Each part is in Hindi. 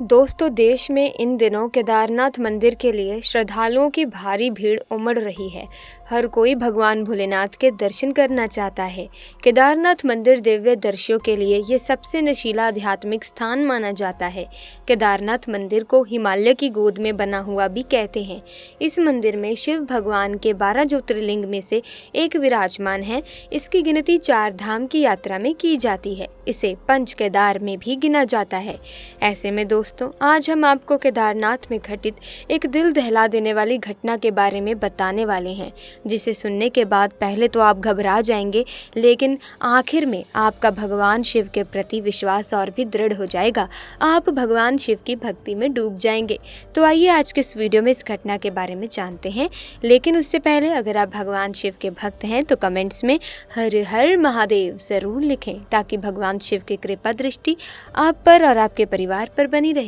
दोस्तों, देश में इन दिनों केदारनाथ मंदिर के लिए श्रद्धालुओं की भारी भीड़ उमड़ रही है। हर कोई भगवान भोलेनाथ के दर्शन करना चाहता है। केदारनाथ मंदिर दिव्य दर्शनों के लिए ये सबसे नशीला आध्यात्मिक स्थान माना जाता है। केदारनाथ मंदिर को हिमालय की गोद में बना हुआ भी कहते हैं। इस मंदिर में शिव भगवान के 12 ज्योतिर्लिंग में से एक विराजमान है। इसकी गिनती 4 धाम की यात्रा में की जाती है। इसे पंच केदार में भी गिना जाता है। ऐसे में दोस्तों, आज हम आपको केदारनाथ में घटित एक दिल दहला देने वाली घटना के बारे में बताने वाले हैं, जिसे सुनने के बाद पहले तो आप घबरा जाएंगे, लेकिन आखिर में आपका भगवान शिव के प्रति विश्वास और भी दृढ़ हो जाएगा। आप भगवान शिव की भक्ति में डूब जाएंगे। तो आइए आज के इस वीडियो में इस घटना के बारे में जानते हैं। लेकिन उससे पहले अगर आप भगवान शिव के भक्त हैं तो कमेंट्स में हर हर महादेव जरूर लिखें, ताकि भगवान शिव की कृपा दृष्टि आप पर और आपके परिवार पर बनी रहे।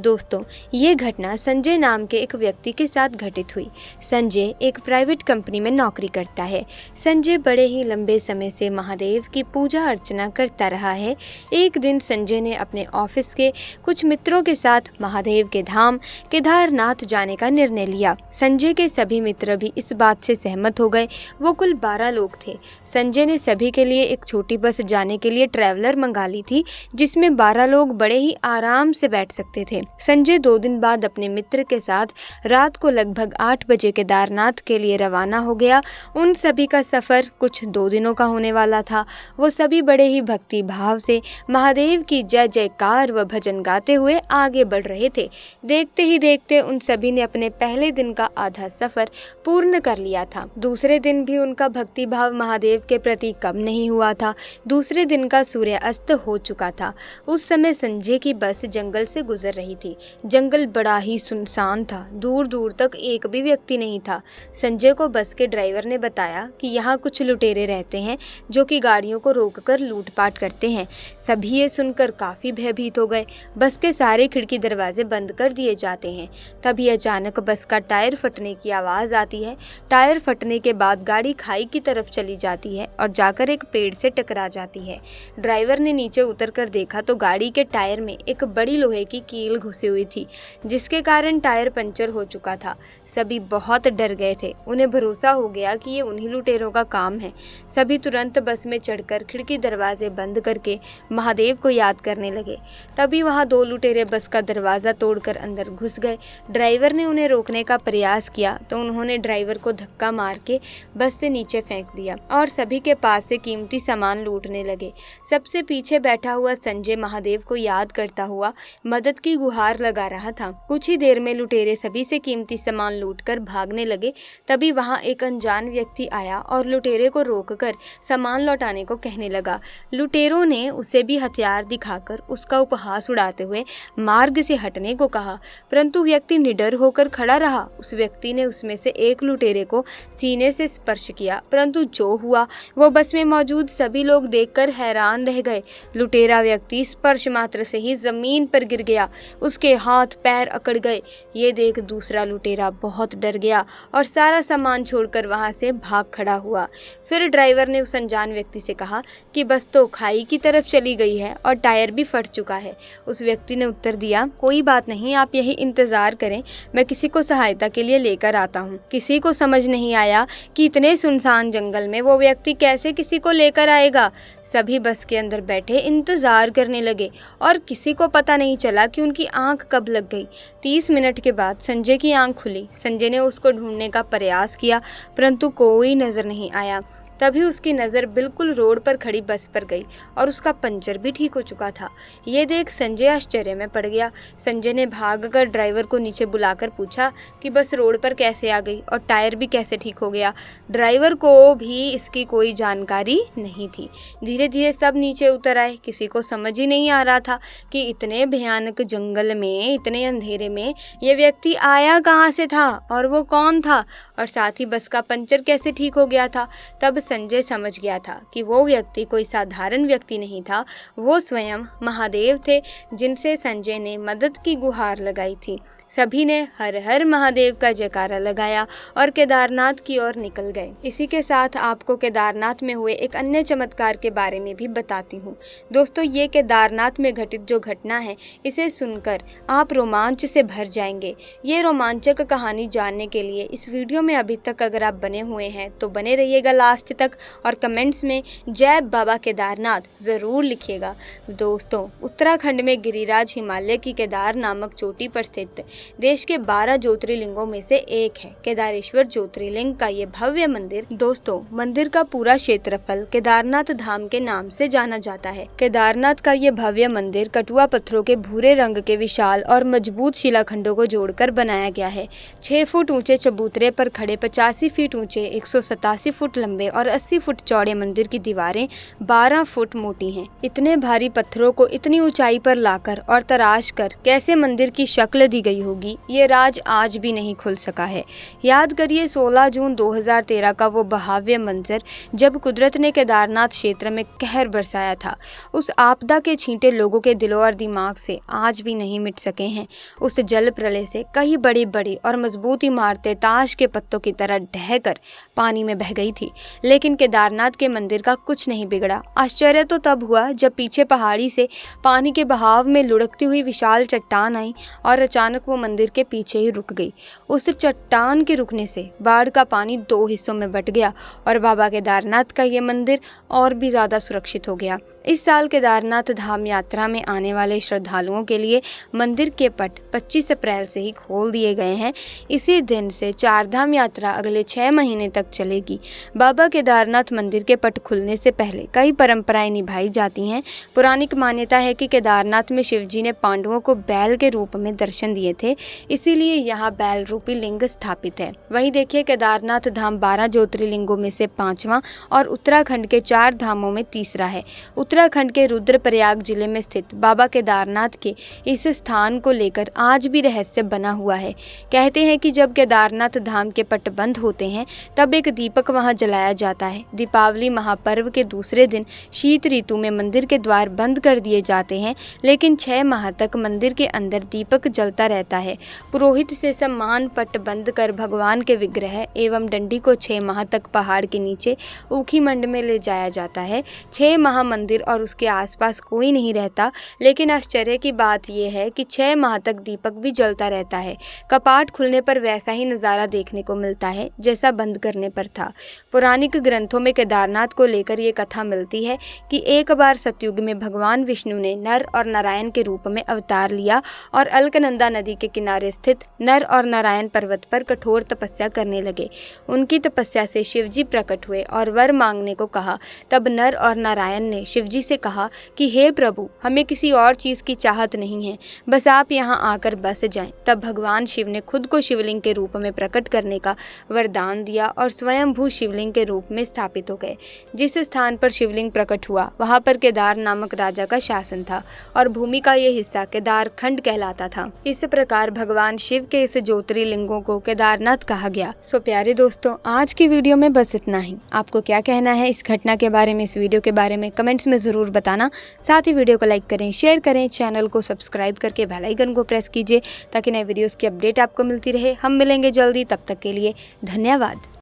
दोस्तों, ये घटना संजय नाम के एक व्यक्ति के साथ घटित हुई। संजय एक प्राइवेट कंपनी में नौकरी करता है। संजय बड़े ही लंबे समय से महादेव की पूजा अर्चना करता रहा है। एक दिन संजय ने अपने ऑफिस के कुछ मित्रों के साथ महादेव के धाम केदारनाथ जाने का निर्णय लिया। संजय के सभी मित्र भी इस बात से सहमत हो गए। वो कुल 12 लोग थे। संजय ने सभी के लिए एक छोटी बस जाने के लिए ट्रैवलर मंगा ली थी, जिसमें 12 लोग बड़े ही आराम से बैठ सकते थे। संजय 2 दिन बाद अपने मित्र के साथ रात को लगभग 8 बजे केदारनाथ के लिए रवाना हो गया। उन सभी का सफर कुछ 2 दिनों का होने वाला था। वो सभी बड़े ही भक्ति भाव से महादेव की जय जयकार व भजन गाते हुए आगे बढ़ रहे थे। देखते ही देखते उन सभी ने अपने पहले दिन का आधा सफर पूर्ण कर लिया था। दूसरे दिन भी उनका भक्ति भाव महादेव के प्रति कम नहीं हुआ था। दूसरे दिन का सूर्य अस्त हो चुका था। उस समय संजय की बस जंगल से गुजर रही थी। जंगल बड़ा ही सुनसान था। दूर दूर तक एक भी व्यक्ति नहीं था। संजय को बस के ड्राइवर ने बताया कि यहाँ कुछ लुटेरे रहते हैं, जो कि गाड़ियों को रोककर लूटपाट करते हैं। सभी ये सुनकर काफी भयभीत हो गए। बस के सारे खिड़की दरवाजे बंद कर दिए जाते हैं। तभी अचानक बस का टायर फटने की आवाज आती है। टायर फटने के बाद गाड़ी खाई की तरफ चली जाती है और जाकर एक पेड़ से टकरा जाती है। ड्राइवर ने नीचे उतरकर देखा तो गाड़ी के टायर में एक बड़ी लोहे की कील घुसी हुई थी, जिसके कारण टायर पंचर हो चुका था। सभी बहुत डर गए थे। उन्हें भरोसा हो गया कि ये उन्हीं लुटेरों का काम है। सभी तुरंत बस में चढ़कर खिड़की दरवाजे बंद करके महादेव को याद करने लगे। तभी वहां 2 लुटेरे बस का दरवाजा तोड़कर अंदर घुस गए। ड्राइवर ने उन्हें रोकने का प्रयास किया तो उन्होंने ड्राइवर को धक्का मार के बस से नीचे फेंक दिया और सभी के पास से कीमती सामान लूटने लगे। सबसे पीछे बैठा हुआ संजय महादेव को याद करता हुआ मदद की गुहार लगा रहा था। कुछ ही देर में लुटेरे सभी से कीमती सामान लूटकर भागने लगे। तभी वहां एक अनजान व्यक्ति आया और लुटेरे को रोककर सामान लौटाने को कहने लगा। लुटेरों ने उसे भी हथियार दिखाकर उसका उपहास उड़ाते हुए मार्ग से हटने को कहा, परंतु व्यक्ति निडर होकर खड़ा रहा। उस व्यक्ति ने उसमें से एक लुटेरे को सीने से स्पर्श किया, परंतु जो हुआ वो बस में मौजूद सभी लोग देखकर हैरान रह गए। लुटेरा व्यक्ति स्पर्श मात्र से ही जमीन पर गिर गया। उसके हाथ पैर अकड़ गए। ये देख दूसरा लुटेरा बहुत डर गया और सारा सामान छोड़कर वहां से भाग खड़ा हुआ। फिर ड्राइवर ने उस अनजान व्यक्ति से कहा कि बस तो खाई की तरफ चली गई है और टायर भी फट चुका है। उस व्यक्ति ने उत्तर दिया, कोई बात नहीं, आप यही इंतजार करें, मैं किसी को सहायता के लिए लेकर आता हूँ। किसी को समझ नहीं आया कि इतने सुनसान जंगल में वो व्यक्ति कैसे किसी को लेकर आएगा। सभी बस के अंदर बैठे इंतजार करने लगे और किसी को पता नहीं चला कि उनकी आंख कब लग गई। 30 मिनट के बाद संजय की आंख खुली। संजय ने उसको ढूंढने का प्रयास किया, परंतु कोई नजर नहीं आया। तभी उसकी नज़र बिल्कुल रोड पर खड़ी बस पर गई और उसका पंचर भी ठीक हो चुका था। ये देख संजय आश्चर्य में पड़ गया। संजय ने भागकर ड्राइवर को नीचे बुलाकर पूछा कि बस रोड पर कैसे आ गई और टायर भी कैसे ठीक हो गया। ड्राइवर को भी इसकी कोई जानकारी नहीं थी। धीरे धीरे सब नीचे उतर आए। किसी को समझ ही नहीं आ रहा था कि इतने भयानक जंगल में, इतने अंधेरे में ये व्यक्ति आया कहाँ से था और वो कौन था, और साथ ही बस का पंचर कैसे ठीक हो गया था। तब संजय समझ गया था कि वो व्यक्ति कोई साधारण व्यक्ति नहीं था, वो स्वयं महादेव थे, जिनसे संजय ने मदद की गुहार लगाई थी। सभी ने हर हर महादेव का जयकारा लगाया और केदारनाथ की ओर निकल गए। इसी के साथ आपको केदारनाथ में हुए एक अन्य चमत्कार के बारे में भी बताती हूँ। दोस्तों, ये केदारनाथ में घटित जो घटना है, इसे सुनकर आप रोमांच से भर जाएंगे। ये रोमांचक कहानी जानने के लिए इस वीडियो में अभी तक अगर आप बने हुए हैं तो बने रहिएगा लास्ट तक और कमेंट्स में जय बाबा केदारनाथ ज़रूर लिखिएगा। दोस्तों, उत्तराखंड में गिरिराज हिमालय की केदार नामक चोटी पर स्थित देश के 12 ज्योतिर्लिंगों में से एक है। केदारेश्वर ज्योतिर्लिंग का ये भव्य मंदिर, दोस्तों, मंदिर का पूरा क्षेत्रफल केदारनाथ धाम के नाम से जाना जाता है। केदारनाथ का ये भव्य मंदिर कटुआ पत्थरों के भूरे रंग के विशाल और मजबूत शिलाखंडों को जोड़कर बनाया गया है। 6 फुट ऊंचे चबूतरे पर खड़े 85 फीट ऊंचे, 187 फुट लंबे और 80 फुट चौड़े मंदिर की दीवारें 12 फुट मोटी हैं। इतने भारी पत्थरों को इतनी ऊंचाई पर लाकर और तराश कर कैसे मंदिर की शक्ल दी गई होगी, ये राज आज भी नहीं खुल सका है। याद करिए 16 जून 2013 का वो भव्य मंजर जब कुदरत ने केदारनाथ क्षेत्र में कहर बरसाया था। उस आपदा के छींटे लोगों के दिलों और दिमाग से आज भी नहीं मिट सके हैं। उस जल प्रलय से कई बड़ी बड़ी और मजबूत इमारतें ताश के पत्तों की तरह ढहकर पानी में बह गई थी, लेकिन केदारनाथ के मंदिर का कुछ नहीं बिगड़ा। आश्चर्य तो तब हुआ जब पीछे पहाड़ी से पानी के बहाव में लुढ़कती हुई विशाल चट्टान आई और अचानक वो मंदिर के पीछे ही रुक गई। उस चट्टान के रुकने से बाढ़ का पानी 2 हिस्सों में बट गया और बाबा केदारनाथ का ये मंदिर और भी ज़्यादा सुरक्षित हो गया। इस साल केदारनाथ धाम यात्रा में आने वाले श्रद्धालुओं के लिए मंदिर के पट 25 अप्रैल से ही खोल दिए गए हैं। इसी दिन से 4 धाम यात्रा अगले 6 महीने तक चलेगी। बाबा केदारनाथ मंदिर के पट खुलने से पहले कई परंपराएं निभाई जाती हैं। पौराणिक मान्यता है कि केदारनाथ में शिवजी ने पांडवों को बैल के रूप में दर्शन दिए थे, इसीलिए यहाँ बैल रूपी लिंग स्थापित है। वहीं देखिए, केदारनाथ धाम 12 ज्योतिर्लिंगों में से 5वां और उत्तराखंड के 4 धामों में तीसरा है। उत्तराखंड के रुद्रप्रयाग जिले में स्थित बाबा केदारनाथ के इस स्थान को लेकर आज भी रहस्य बना हुआ है। कहते हैं कि जब केदारनाथ धाम के पट बंद होते हैं तब एक दीपक वहां जलाया जाता है। दीपावली महापर्व के दूसरे दिन शीत ऋतु में मंदिर के द्वार बंद कर दिए जाते हैं, लेकिन 6 माह तक मंदिर के अंदर दीपक जलता रहता है। पुरोहित से सम्मान पट बंद कर भगवान के विग्रह एवं डंडी को 6 माह तक पहाड़ के नीचे ऊखी मंड में ले जाया जाता है। 6 माह मंदिर और उसके आसपास कोई नहीं रहता, लेकिन आश्चर्य की बात यह है कि 6 माह तक दीपक भी जलता रहता है। कपाट खुलने पर वैसा ही नज़ारा देखने को मिलता है जैसा बंद करने पर था। पौराणिक ग्रंथों में केदारनाथ को लेकर ये कथा मिलती है कि एक बार सतयुग में भगवान विष्णु ने नर और नारायण के रूप में अवतार लिया और अलकनंदा नदी के किनारे स्थित नर और नारायण पर्वत पर कठोर तपस्या करने लगे। उनकी तपस्या से शिवजी प्रकट हुए और वर मांगने को कहा। तब नर और नारायण ने शिवजी से कहा कि हे प्रभु, हमें किसी और चीज़ की चाहत नहीं है, बस आप यहाँ आकर बस जाएं। तब भगवान शिव ने खुद को शिवलिंग के रूप में प्रकट करने का वरदान दिया और स्वयंभू शिवलिंग के रूप में स्थापित हो गए। जिस स्थान पर शिवलिंग प्रकट हुआ वहाँ पर केदार नामक राजा का शासन था और भूमि का ये हिस्सा केदार खंड कहलाता था। इस प्रकार भगवान शिव के इस ज्योतिर्लिंगों को केदारनाथ कहा गया। सो प्यारे दोस्तों, आज की वीडियो में बस इतना ही। आपको क्या कहना है इस घटना के बारे में, इस वीडियो के बारे में कमेंट्स में ज़रूर बताना। साथ ही वीडियो को लाइक करें, शेयर करें, चैनल को सब्सक्राइब करके बेल आइकन को प्रेस कीजिए ताकि नए वीडियोस की अपडेट आपको मिलती रहे। हम मिलेंगे जल्दी, तब तक के लिए धन्यवाद।